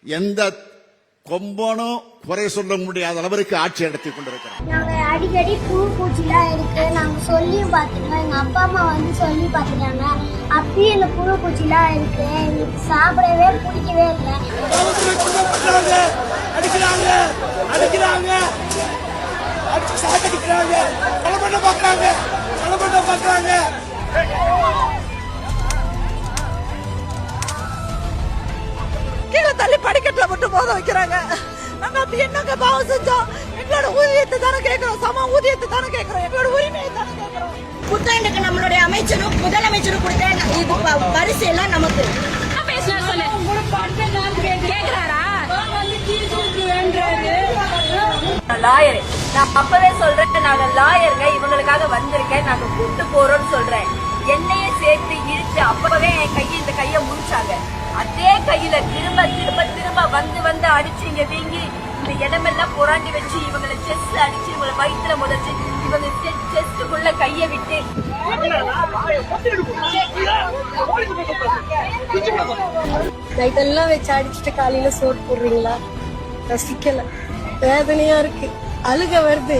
எந்த கொம்பனும் குறை சொல்ல முடியாத அளவிற்கு ஆட்சி நடத்தி கொண்டிருக்கிறோம். நாங்க அடிக்கடி புழு பூச்சிலாம் இருக்கு நாங்க சொல்லியும் பார்த்துட்டோம். எங்க அப்பா அம்மா வந்து சொல்லி பார்த்துட்டாங்க. அப்பயும் இந்த புழு பூச்சிலாம் இருக்கு. எங்களுக்கு சாப்பிடவே பிடிக்கவே இல்லை. அடிக்கிறாங்க அடிக்கிறாங்க அடிச்சு சாப்பிடுறாங்க. கொலை பண்ண பாக்குறாங்க கொலை பண்ண பாக்குறாங்க. கீழே தள்ளி படிக்கட்டுல மட்டும் போத வைக்கிறாங்க. நாங்க அப்படி என்னங்க பாவம் செஞ்சோம்? எங்களோட ஊதியத்தை தானே கேட்கிறோம், சம ஊதியத்தை தானே கேட்கிறோம், எங்களோட உரிமையை தானே கேட்கிறோம். புத்தாண்டுக்கு நம்மளுடைய அமைச்சரும் முதலமைச்சரும் கொடுத்த இது பரிசு எல்லாம் நமக்கு லாயர். நான் அப்பவே சொல்றேன், நாங்க லாயருங்க, இவங்களுக்காக வந்திருக்கேன், நாங்க கூட்டு போறோம்னு சொல்றேன். என்னையே சேர்த்து இழுத்து அப்பவே என் கையை இந்த கைய முடிச்சாங்க. அதே கையில திரும்ப திரும்ப திரும்ப வந்து வந்து அடிச்சு இங்க வீங்கி இந்த இடமெல்லாம் புராண்டி வச்சு இவங்களை செஸ் அடிச்சு இவங்களை வயிற்றுல முதச்சு இவங்க செஸ்டுக்குள்ள கைய விட்டு நைட்டெல்லாம் வச்சு அடிச்சுட்டு காலையில சோறு போடுறீங்களா? ரசிக்கல, வேதனையா இருக்கு, அழுக வருது.